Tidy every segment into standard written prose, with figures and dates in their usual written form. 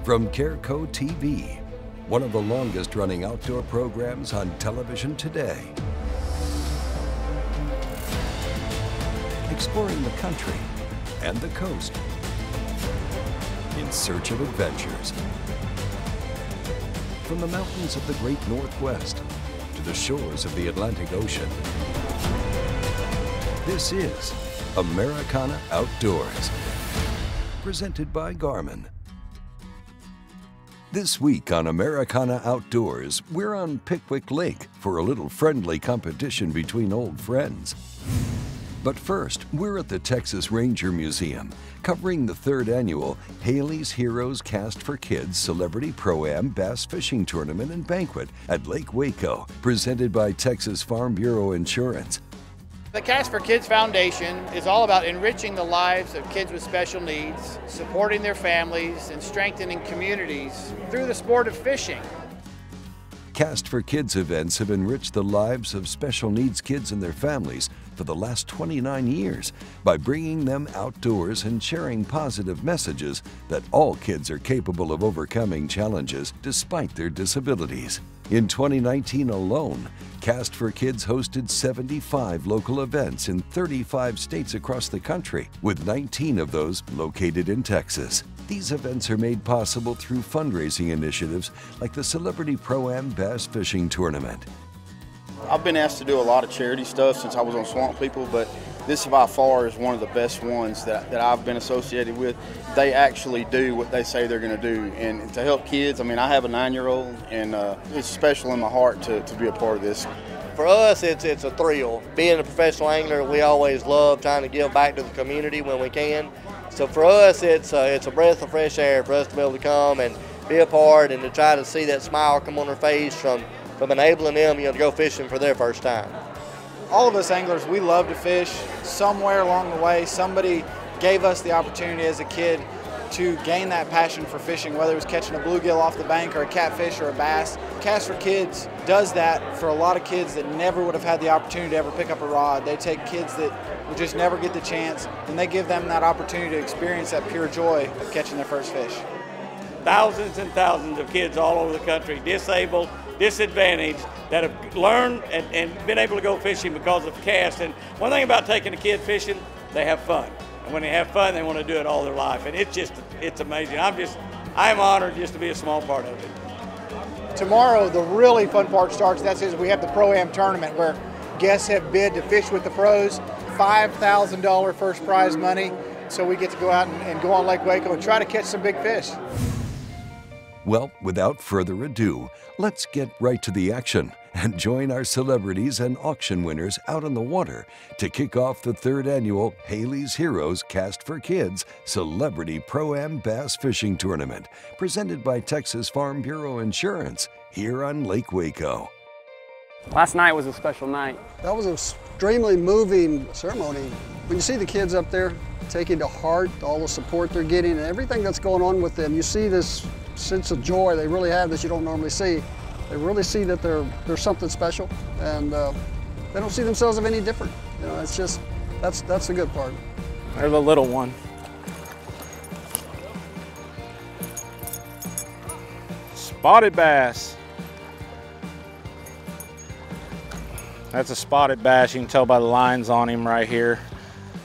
From Careco TV, one of the longest running outdoor programs on television today. Exploring the country and the coast in search of adventures. From the mountains of the great Northwest to the shores of the Atlantic Ocean. This is Americana Outdoors, presented by Garmin. This week on Americana Outdoors, we're on Pickwick Lake for a little friendly competition between old friends. But first, we're at the Texas Ranger Museum, covering the 3rd annual Haley's Heroes Cast for Kids Celebrity Pro-Am Bass Fishing Tournament and Banquet at Lake Waco, presented by Texas Farm Bureau Insurance. The Cast for Kids Foundation is all about enriching the lives of kids with special needs, supporting their families, and strengthening communities through the sport of fishing. Cast for Kids events have enriched the lives of special needs kids and their families for the last 29 years by bringing them outdoors and sharing positive messages that all kids are capable of overcoming challenges despite their disabilities. In 2019 alone, Cast for Kids hosted 75 local events in 35 states across the country, with 19 of those located in Texas. These events are made possible through fundraising initiatives like the Celebrity Pro-Am Bass Fishing Tournament. I've been asked to do a lot of charity stuff since I was on Swamp People, but this by far is one of the best ones that I've been associated with. They actually do what they say they're going to do, and to help kids. I mean, I have a 9-year-old, and it's special in my heart to be a part of this. For us, it's a thrill. Being a professional angler, we always love trying to give back to the community when we can. So for us, it's a breath of fresh air for us to be able to come and be a part and to try to see that smile come on their face from enabling them, to go fishing for their first time. All of us anglers, we love to fish. Somewhere along the way, somebody gave us the opportunity as a kid to gain that passion for fishing, whether it was catching a bluegill off the bank or a catfish or a bass. Cast for Kids does that for a lot of kids that never would have had the opportunity to ever pick up a rod. They take kids that would just never get the chance, and they give them that opportunity to experience that pure joy of catching their first fish. Thousands and thousands of kids all over the country, disabled, disadvantaged, that have learned and been able to go fishing because of Cast. And one thing about taking a kid fishing, they have fun. And when they have fun, they want to do it all their life. And it's amazing. I'm honored just to be a small part of it. Tomorrow, the really fun part starts. That is, we have the Pro-Am tournament where guests have bid to fish with the pros, $5,000 first prize money. So we get to go out and go on Lake Waco and try to catch some big fish. Well, without further ado, let's get right to the action and join our celebrities and auction winners out on the water to kick off the 3rd annual Haley's Heroes Cast for Kids Celebrity Pro-Am Bass Fishing Tournament, presented by Texas Farm Bureau Insurance here on Lake Waco. Last night was a special night. That was an extremely moving ceremony. When you see the kids up there taking to heart all the support they're getting and everything that's going on with them, you see this sense of joy they really have that you don't normally see. They really see that they're something special, and they don't see themselves as any different. It's just, that's the good part. They're the little one. Spotted bass. That's a spotted bass. You can tell by the lines on him right here.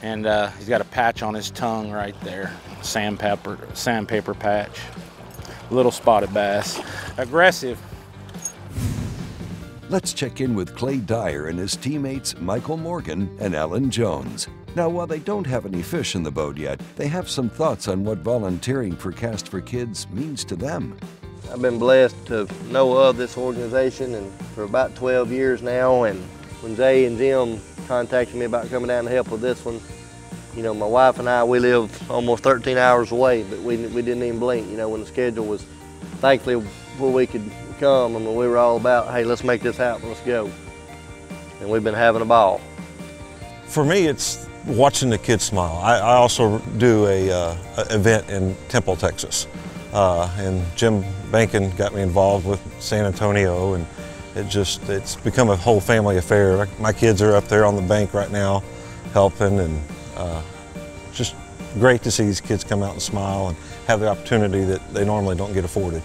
And he's got a patch on his tongue right there. Sandpaper patch. Little spotted bass. Aggressive. Let's check in with Clay Dyer and his teammates Michael Morgan and Alan Jones. Now, while they don't have any fish in the boat yet, they have some thoughts on what volunteering for Cast for Kids means to them. I've been blessed to know of this organization and for about 12 years now, and when Jay and Jim contacted me about coming down to help with this one, my wife and I, we live almost 13 hours away, but we didn't even blink. When the schedule was, thankfully, before we could come, we were all about, hey, let's make this happen, let's go. And we've been having a ball. For me, it's watching the kids smile. I also do a event in Temple, Texas. And Jim Banquet got me involved with San Antonio, and it's become a whole family affair. My kids are up there on the bank right now helping, and just great to see these kids come out and smile and have the opportunity that they normally don't get afforded.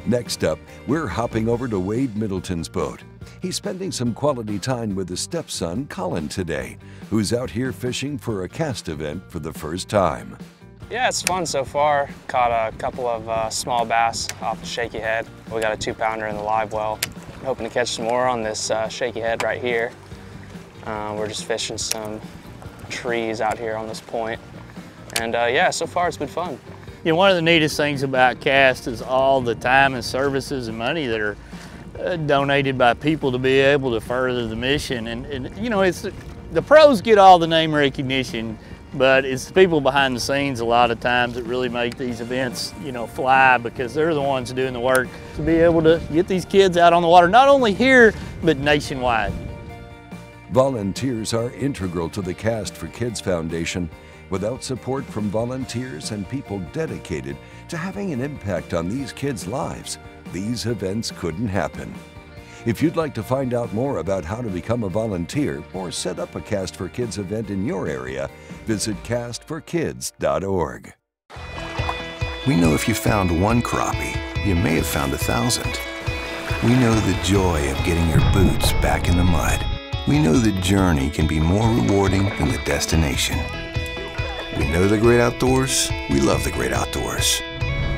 Next up, we're hopping over to Wade Middleton's boat. He's spending some quality time with his stepson, Colin, today, who's out here fishing for a cast event for the first time. Yeah, it's fun so far. Caught a couple of small bass off the shaky head. We got a 2-pounder in the live well. Hoping to catch some more on this shaky head right here. We're just fishing some trees out here on this point. And yeah, so far it's been fun. You know, one of the neatest things about CAST is all the time and services and money that are donated by people to be able to further the mission. And you know, it's the pros get all the name recognition, but it's the people behind the scenes a lot of times that really make these events, you know, fly, because they're the ones doing the work to be able to get these kids out on the water, not only here, but nationwide. Volunteers are integral to the Cast for Kids Foundation. Without support from volunteers and people dedicated to having an impact on these kids' lives, these events couldn't happen. If you'd like to find out more about how to become a volunteer or set up a Cast for Kids event in your area, visit castforkids.org. We know if you found one crappie, you may have found 1,000. We know the joy of getting your boots back in the mud. We know the journey can be more rewarding than the destination. We know the great outdoors, we love the great outdoors.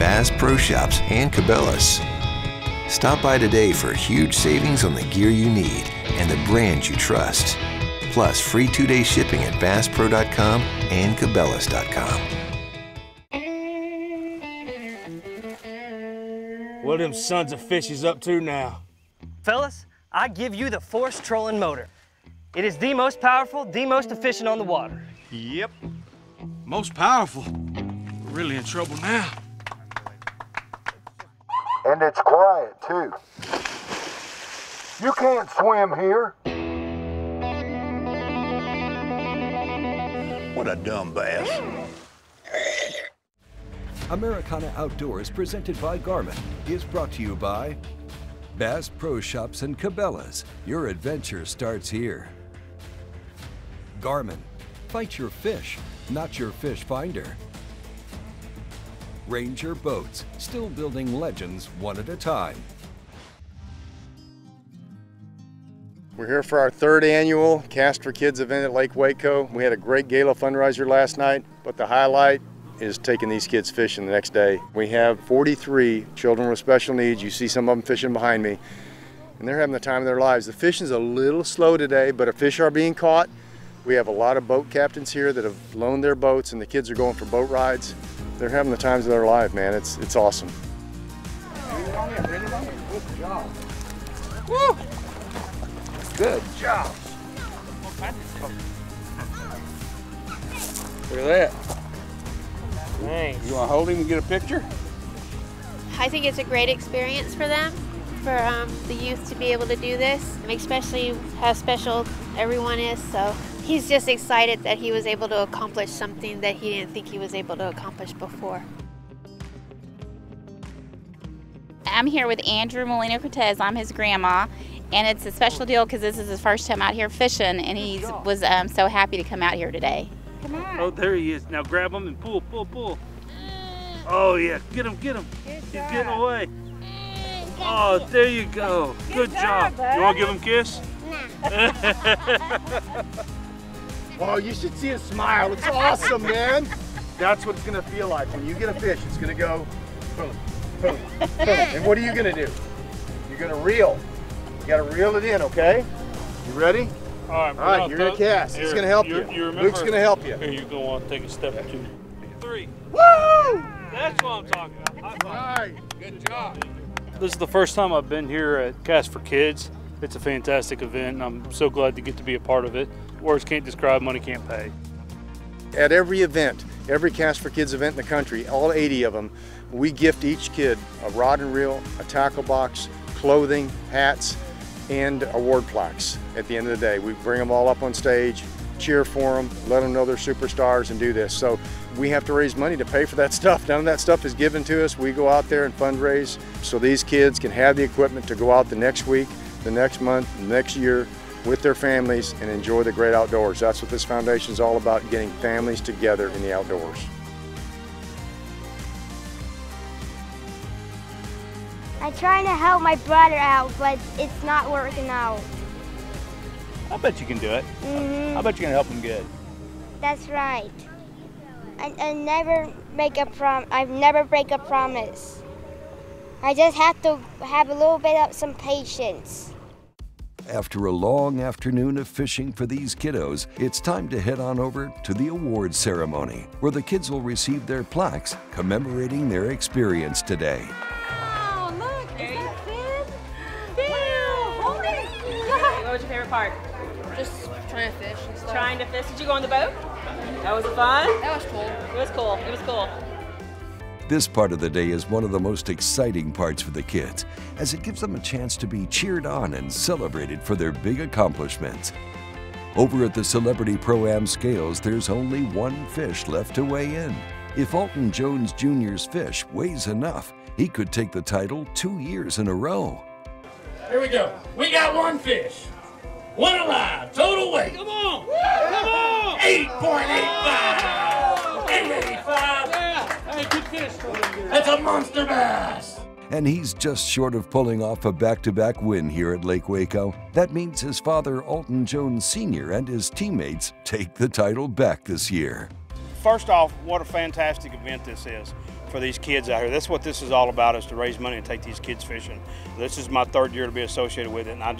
Bass Pro Shops and Cabela's. Stop by today for huge savings on the gear you need and the brands you trust. Plus free 2-day shipping at basspro.com and cabela's.com. What are them sons of fishes up to now? Fellas, I give you the force trolling motor. It is the most powerful, the most efficient on the water. Yep. Most powerful. We're really in trouble now. And it's quiet, too. You can't swim here. What a dumb bass. Americana Outdoors, presented by Garmin, is brought to you by Bass Pro Shops and Cabela's. Your adventure starts here. Garmin, fight your fish, not your fish finder. Ranger Boats, still building legends one at a time. We're here for our 3rd annual Cast for Kids event at Lake Waco. We had a great gala fundraiser last night, but the highlight is taking these kids fishing the next day. We have 43 children with special needs. You see some of them fishing behind me, and they're having the time of their lives. The fishing's a little slow today, but if fish are being caught, we have a lot of boat captains here that have loaned their boats, and the kids are going for boat rides. They're having the times of their life, man. It's awesome. Good job. Woo! Good job. Look at that. Thanks. You want to hold him and get a picture? I think it's a great experience for them, for the youth to be able to do this, especially how special everyone is. So he's just excited that he was able to accomplish something that he didn't think he was able to accomplish before. I'm here with Andrew Molina-Cortez. I'm his grandma, and it's a special deal because this is his first time out here fishing, and he was so happy to come out here today. Come on. Oh, there he is. Now grab him and pull, pull, pull. Oh, yeah. Get him, get him. He's getting away. Oh, there you go. Good job. You want to give him a kiss? Oh, you should see him smile. It's awesome, man. That's what it's going to feel like. When you get a fish, it's going to go boom, boom, boom. And what are you going to do? You're going to reel. You got to reel it in, okay? You ready? All right, you're going to cast. He's going to help you. Luke's going to help you. Here you go on. Take a step or two. 3. Woo! That's what I'm talking about. All right. Good job. This is the first time I've been here at Cast for Kids. It's a fantastic event, and I'm so glad to get to be a part of it. Words can't describe, money can't pay. At every event, every Cast for Kids event in the country, all 80 of them, we gift each kid a rod and reel, a tackle box, clothing, hats, and award plaques. At the end of the day, we bring them all up on stage, cheer for them, let them know they're superstars, and do this. So we have to raise money to pay for that stuff. None of that stuff is given to us. We go out there and fundraise so these kids can have the equipment to go out the next week, the next month, the next year with their families and enjoy the great outdoors. That's what this foundation is all about, getting families together in the outdoors. I'm trying to help my brother out, but it's not working out. I bet you can do it. I bet you can help him good. That's right. I never make a I never break a promise. I just have to have a little bit of some patience. After a long afternoon of fishing for these kiddos, it's time to head on over to the awards ceremony, where the kids will receive their plaques commemorating their experience today. Oh, look, is that Finn? Finn! Hold it! What was your favorite part? Just trying to fish and stuff. Trying to fish. Did you go on the boat? That was fun? That was cool. It was cool. It was cool. This part of the day is one of the most exciting parts for the kids, as it gives them a chance to be cheered on and celebrated for their big accomplishments. Over at the Celebrity Pro-Am scales, there's only one fish left to weigh in. If Alton Jones Jr.'s fish weighs enough, he could take the title 2 years in a row. Here we go. We got one fish. One alive. Total weight. Come on. Come on. 8.85. 885. Hey, good fish. That's a monster bass. And he's just short of pulling off a back-to-back win here at Lake Waco. That means his father, Alton Jones Sr., and his teammates take the title back this year. First off, what a fantastic event this is for these kids out here. That's what this is all about, is to raise money and take these kids fishing. This is my 3rd year to be associated with it, and I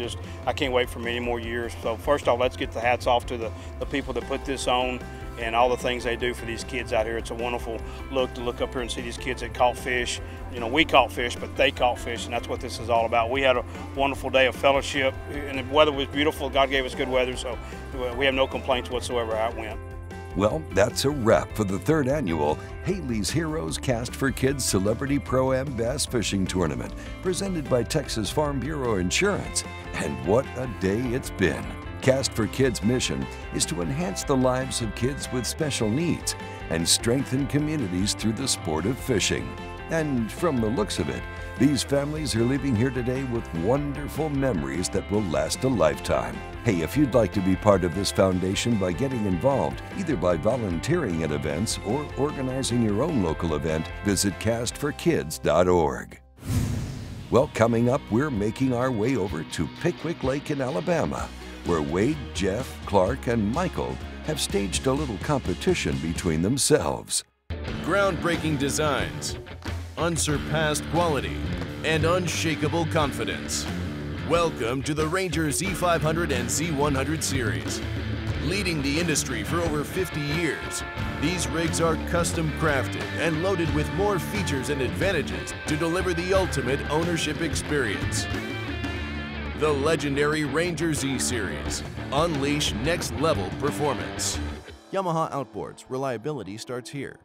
can't wait for many more years. So first off, let's get the hats off to the people that put this on and all the things they do for these kids out here. It's a wonderful look to look up here and see these kids that caught fish. You know, we caught fish, but they caught fish, and that's what this is all about. We had a wonderful day of fellowship, and the weather was beautiful. God gave us good weather, so we have no complaints whatsoever how it went. Well, that's a wrap for the 3rd annual Haley's Heroes Cast for Kids Celebrity Pro-Am Bass Fishing Tournament, presented by Texas Farm Bureau Insurance. And what a day it's been. Cast for Kids' mission is to enhance the lives of kids with special needs and strengthen communities through the sport of fishing. And from the looks of it, these families are leaving here today with wonderful memories that will last a lifetime. Hey, if you'd like to be part of this foundation by getting involved, either by volunteering at events or organizing your own local event, visit castforkids.org. Well, coming up, we're making our way over to Pickwick Lake in Alabama, where Wade, Jeff, Clark, and Michael have staged a little competition between themselves. Groundbreaking designs, unsurpassed quality, and unshakable confidence. Welcome to the Ranger Z500 and Z100 series. Leading the industry for over 50 years, these rigs are custom crafted and loaded with more features and advantages to deliver the ultimate ownership experience. The legendary Ranger Z series. Unleash next level performance. Yamaha Outboards. Reliability starts here.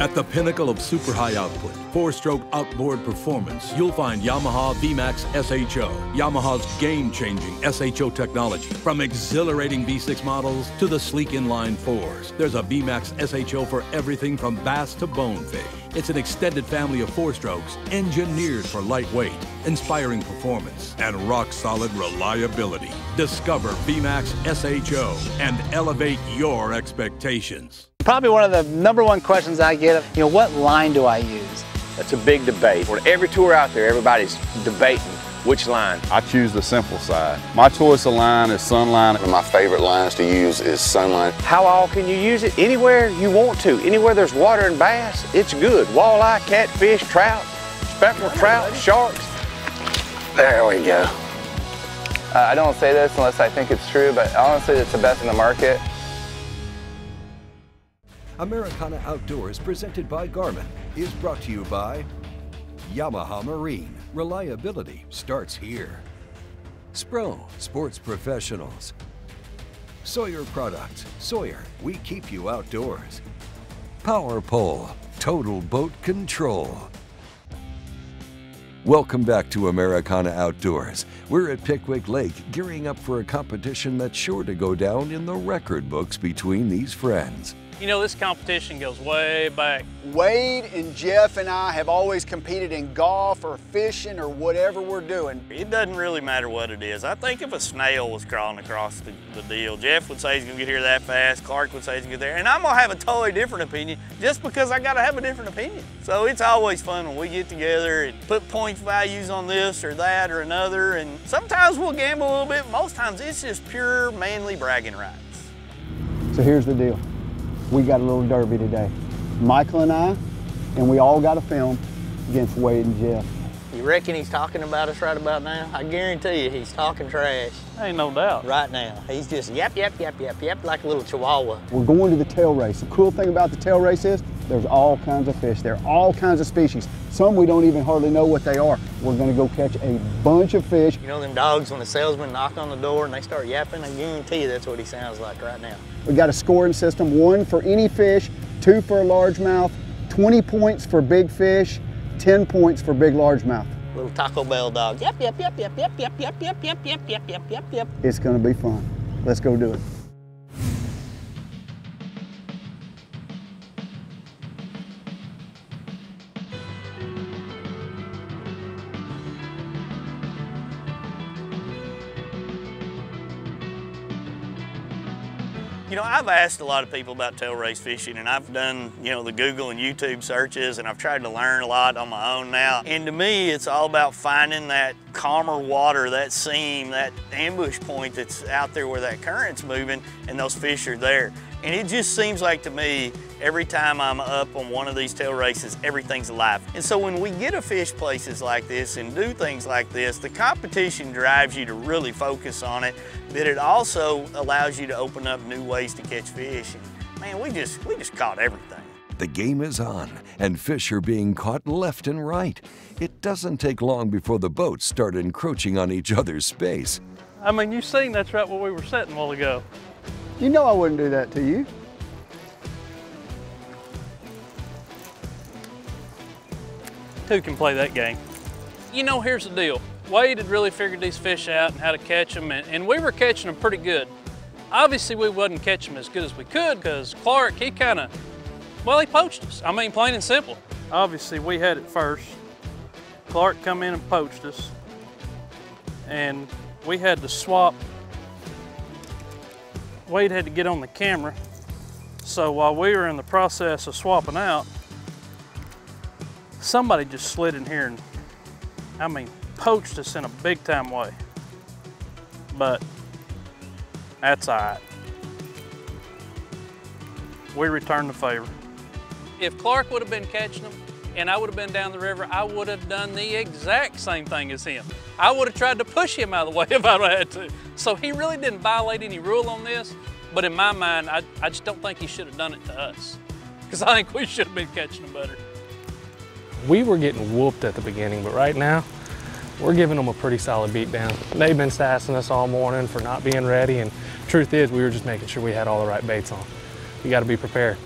At the pinnacle of super high output, 4-stroke outboard performance, you'll find Yamaha VMAX SHO. Yamaha's game-changing SHO technology. From exhilarating V6 models to the sleek inline 4s, there's a VMAX SHO for everything from bass to bonefish. It's an extended family of 4-strokes engineered for lightweight, inspiring performance, and rock-solid reliability. Discover VMAX SHO and elevate your expectations. Probably one of the #1 questions I get, what line do I use? That's a big debate. For every tour out there, everybody's debating which line. I choose the simple side. My choice of line is Sunline. One of my favorite lines to use is Sunline. How all can you use it? Anywhere you want to. Anywhere there's water and bass, it's good. Walleye, catfish, trout, speckled trout, sharks. There we go. I don't say this unless I think it's true, but honestly, it's the best in the market. Americana Outdoors, presented by Garmin, is brought to you by Yamaha Marine. Reliability starts here. Spro, sports professionals. SAWYER products. SAWYER, we keep you outdoors. Power Pole, total boat control. Welcome back to Americana Outdoors. We're at Pickwick Lake, gearing up for a competition that's sure to go down in the record books between these friends. You know, this competition goes way back. Wade and Jeff and I have always competed in golf or fishing or whatever we're doing. It doesn't really matter what it is. I think if a snail was crawling across the deal, Jeff would say he's gonna get here that fast, Clark would say he's gonna get there, and I'm gonna have a totally different opinion just because I gotta have a different opinion. So it's always fun when we get together and put point values on this or that or another, and sometimes we'll gamble a little bit, most times it's just pure manly bragging rights. So here's the deal. We got a little derby today. Michael and I, and we all got a film against Wade and Jeff. You reckon he's talking about us right about now? I guarantee you he's talking trash. Ain't no doubt. Right now. He's just yap, yap, yap, yap, yap, like a little chihuahua. We're going to the tail race. The cool thing about the tail race is there's all kinds of fish. There are all kinds of species. Some we don't even hardly know what they are. We're gonna go catch a bunch of fish. You know them dogs when the salesman knock on the door and they start yapping? I guarantee you that's what he sounds like right now. We got a scoring system, 1 for any fish, 2 for a largemouth, 20 points for big fish, 10 points for big largemouth. Little Taco Bell dog. Yep, yep, yep, yep, yep, yep, yep, yep, yep, yep, yep, yep, yep, yep. It's gonna be fun. Let's go do it. You know, I've asked a lot of people about tail race fishing, and I've done, you know, the Google and YouTube searches, and I've tried to learn a lot on my own now. And to me, it's all about finding that calmer water, that seam, that ambush point that's out there where that current's moving and those fish are there. And it just seems like to me, every time I'm up on one of these tail races, everything's alive. And so when we get to fish places like this and do things like this, the competition drives you to really focus on it, but it also allows you to open up new ways to catch fish. And man, we just caught everything. The game is on, and fish are being caught left and right. It doesn't take long before the boats start encroaching on each other's space. I mean, you seen that's right where we were sitting a while ago. You know I wouldn't do that to you. Who can play that game? You know, here's the deal. Wade had really figured these fish out and how to catch them, and we were catching them pretty good. Obviously, we wasn't catching them as good as we could because Clark, he kind of, well, he poached us. I mean, plain and simple. Obviously, we had it first. Clark come in and poached us, and we had to swap. Wade had to get on the camera, so while we were in the process of swapping out, somebody just slid in here and, I mean, poached us in a big time way. But that's all right. We returned the favor. If Clark would have been catching them and I would have been down the river, I would have done the exact same thing as him. I would have tried to push him out of the way if I had to. So he really didn't violate any rule on this, but in my mind, I just don't think he should have done it to us, because I think we should have been catching them better. We were getting whooped at the beginning, but right now, we're giving them a pretty solid beat down. They've been sassing us all morning for not being ready, and truth is, we were just making sure we had all the right baits on. You gotta be prepared.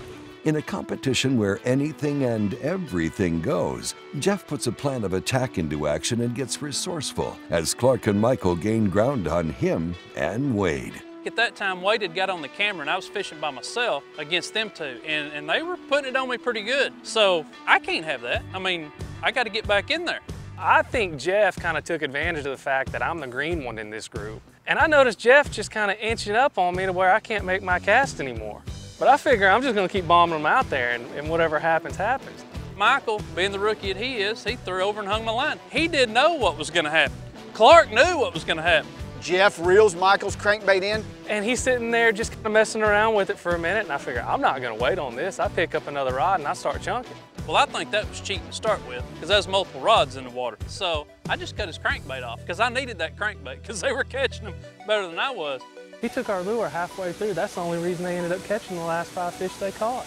In a competition where anything and everything goes, Jeff puts a plan of attack into action and gets resourceful as Clark and Michael gain ground on him and Wade. At that time, Wade had got on the camera and I was fishing by myself against them two, and they were putting it on me pretty good. So I can't have that. I mean, I got to get back in there. I think Jeff kind of took advantage of the fact that I'm the green one in this group. And I noticed Jeff just kind of inching up on me to where I can't make my cast anymore. But I figure I'm just gonna keep bombing them out there and whatever happens, happens. Michael, being the rookie that he is, he threw over and hung my line. He didn't know what was gonna happen. Clark knew what was gonna happen. Jeff reels Michael's crankbait in. And he's sitting there just kind of messing around with it for a minute, and I figure, I'm not gonna wait on this. I pick up another rod and I start chunking. Well, I think that was cheating to start with, because there's multiple rods in the water. So I just cut his crankbait off, because I needed that crankbait, because they were catching them better than I was. He took our lure halfway through. That's the only reason they ended up catching the last 5 fish they caught.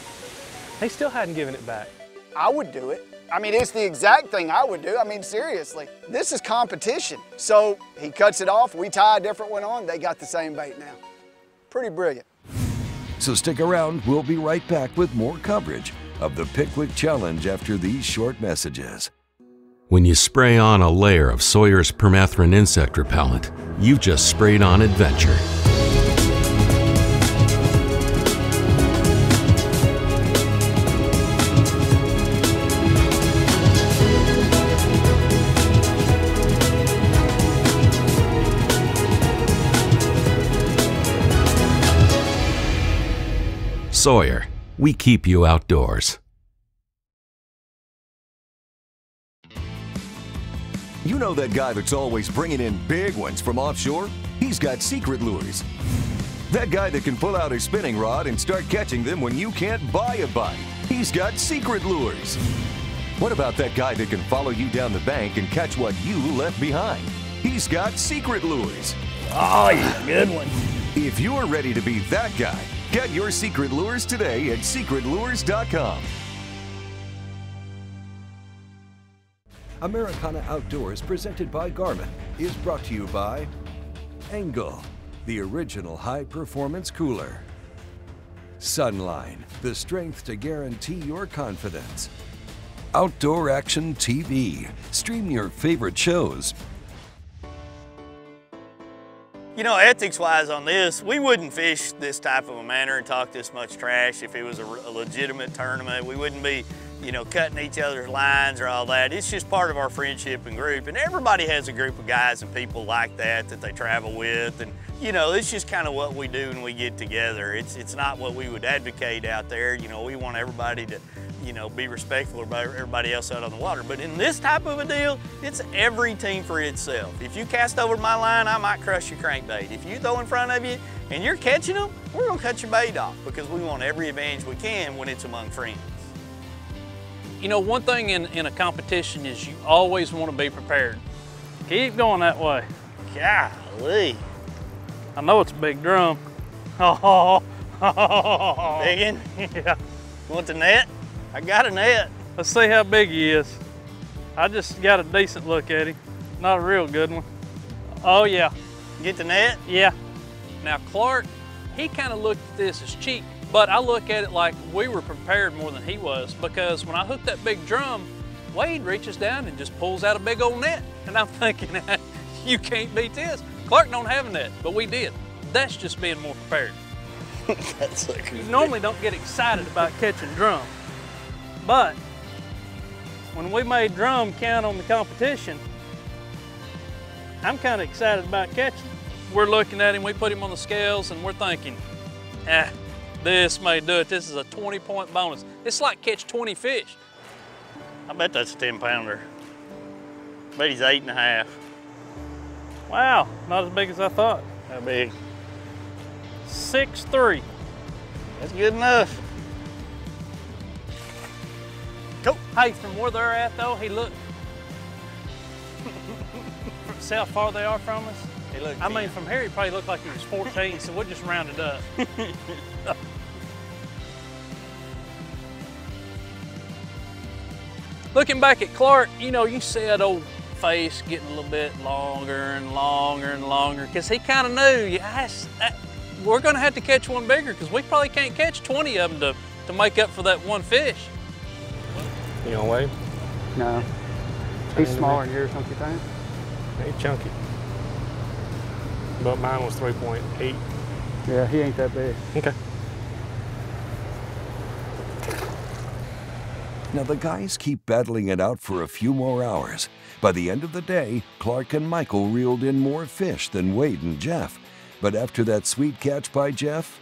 They still hadn't given it back. I would do it. I mean, it's the exact thing I would do. I mean, seriously. This is competition. So he cuts it off, we tie a different one on, they got the same bait now. Pretty brilliant. So stick around, we'll be right back with more coverage of the Pickwick Challenge after these short messages. When you spray on a layer of SAWYER's permethrin insect repellent, you've just sprayed on adventure. SAWYER, we keep you outdoors. You know that guy that's always bringing in big ones from offshore? He's got secret lures. That guy that can pull out his spinning rod and start catching them when you can't buy a bite. He's got secret lures. What about that guy that can follow you down the bank and catch what you left behind? He's got secret lures. Oh, yeah, good one. If you're ready to be that guy, get your secret lures today at secretlures.com. Americana Outdoors, presented by Garmin, is brought to you by ENGEL, the original high-performance cooler. Sunline, the strength to guarantee your confidence. Outdoor Action TV, stream your favorite shows. You know, ethics-wise on this, we wouldn't fish this type of a manner and talk this much trash if it was a legitimate tournament. We wouldn't be, you know, cutting each other's lines or all that. It's just part of our friendship and group, and everybody has a group of guys and people like that they travel with, and you know, it's just kind of what we do when we get together. It's not what we would advocate out there. You know, we want everybody to, you know, be respectful about everybody else out on the water. But in this type of a deal, it's every team for itself. If you cast over my line, I might crush your crankbait. If you throw in front of you and you're catching them, we're gonna cut your bait off because we want every advantage we can when it's among friends. You know, one thing in a competition is you always want to be prepared. Keep going that way. Golly. I know it's a big drum. Oh. Big one? Yeah. You want the net? I got a net. Let's see how big he is. I just got a decent look at him. Not a real good one. Oh yeah. Get the net? Yeah. Now Clark, he kind of looked at this as cheap, but I look at it like we were prepared more than he was, because when I hooked that big drum, Wade reaches down and just pulls out a big old net. And I'm thinking, you can't beat this. Clark don't have a net, but we did. That's just being more prepared. That's like you normally don't get excited about catching drum, but when we made drum count on the competition, I'm kind of excited about catching. We're looking at him, we put him on the scales, and we're thinking, this may do it. This is a 20-point bonus. It's like catch 20 fish. I bet that's a 10-pounder. I bet he's 8.5. Wow, not as big as I thought. How big? 6'3". That's good enough. Cool. Hey, from where they're at though, he looked. See how far they are from us? I mean, from here he probably looked like he was 14, so we'll just round it up. Looking back at Clark, you know, you see that old face getting a little bit longer and longer and longer, because he kind of knew, yes, we're going to have to catch one bigger, because we probably can't catch 20 of them to make up for that one fish. You don't weigh? No. He's smaller than yours, don't you think? He's chunky. But mine was 3.8. Yeah, he ain't that big. Okay. Now the guys keep battling it out for a few more hours. By the end of the day, Clark and Michael reeled in more fish than Wade and Jeff. But after that sweet catch by Jeff,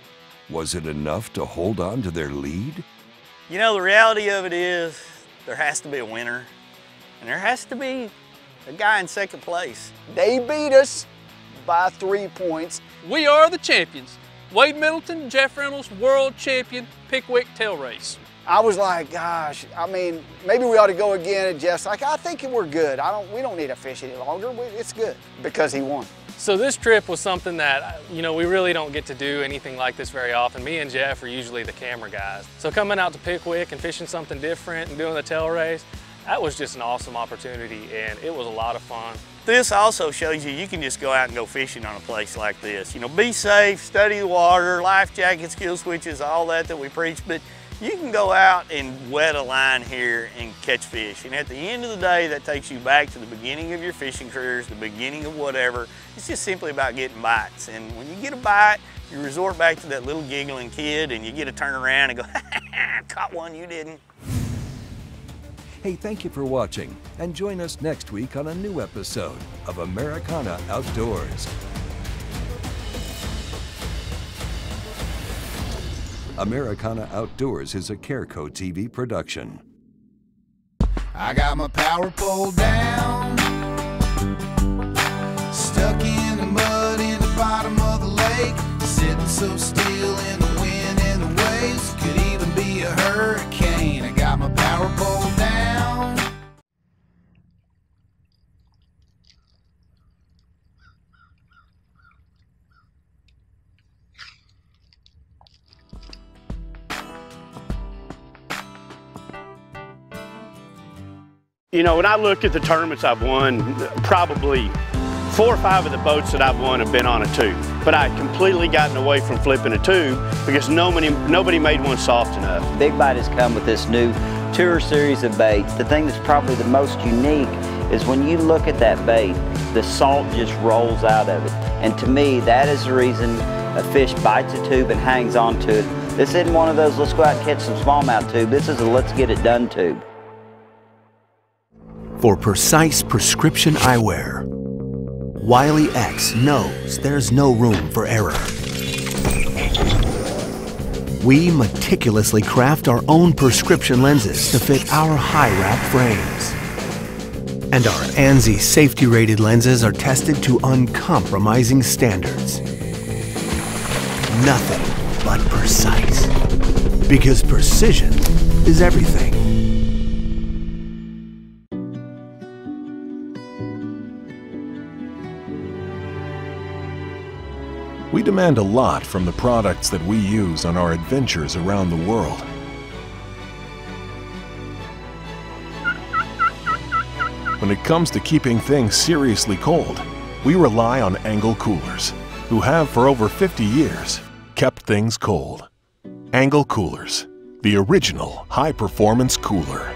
was it enough to hold on to their lead? You know, the reality of it is there has to be a winner, and there has to be a guy in second place. They beat us by 3 points. We are the champions. Wade Middleton, Jeff Reynolds, world champion, Pickwick tail race. I was like, gosh, I mean, maybe we ought to go again. And Jeff's like, I think we're good. We don't need to fish any longer. It's good, because he won. So this trip was something that, you know, we really don't get to do anything like this very often. Me and Jeff are usually the camera guys. So coming out to Pickwick and fishing something different and doing the tail race, that was just an awesome opportunity, and it was a lot of fun. This also shows you can just go out and go fishing on a place like this. You know, be safe, study the water, life jackets, kill switches, all that we preach, but you can go out and wet a line here and catch fish. And at the end of the day, that takes you back to the beginning of your fishing careers, the beginning of whatever. It's just simply about getting bites. And when you get a bite, you resort back to that little giggling kid, and you get to turn around and go, I caught one, you didn't. Hey, thank you for watching, and join us next week on a new episode of Americana Outdoors. Americana Outdoors is a Careco TV production. I got my power pole down, stuck in the mud in the bottom of the lake, sitting so still in the wind and the waves, could even be a hurricane. I got my power pole down. You know, when I look at the tournaments I've won, probably 4 or 5 of the boats that I've won have been on a tube. But I've completely gotten away from flipping a tube because nobody made one soft enough. Big Bite has come with this new tour series of baits. The thing that's probably the most unique is when you look at that bait, the salt just rolls out of it. And to me, that is the reason a fish bites a tube and hangs on to it. This isn't one of those, let's go out and catch some smallmouth tube. This is a let's get it done tube. For precise prescription eyewear, Wiley X knows there's no room for error. We meticulously craft our own prescription lenses to fit our high-wrap frames. And our ANSI safety-rated lenses are tested to uncompromising standards. Nothing but precise. Because precision is everything. We demand a lot from the products that we use on our adventures around the world. When it comes to keeping things seriously cold, we rely on ENGEL coolers, who have for over 50 years kept things cold. ENGEL coolers, the original high-performance cooler.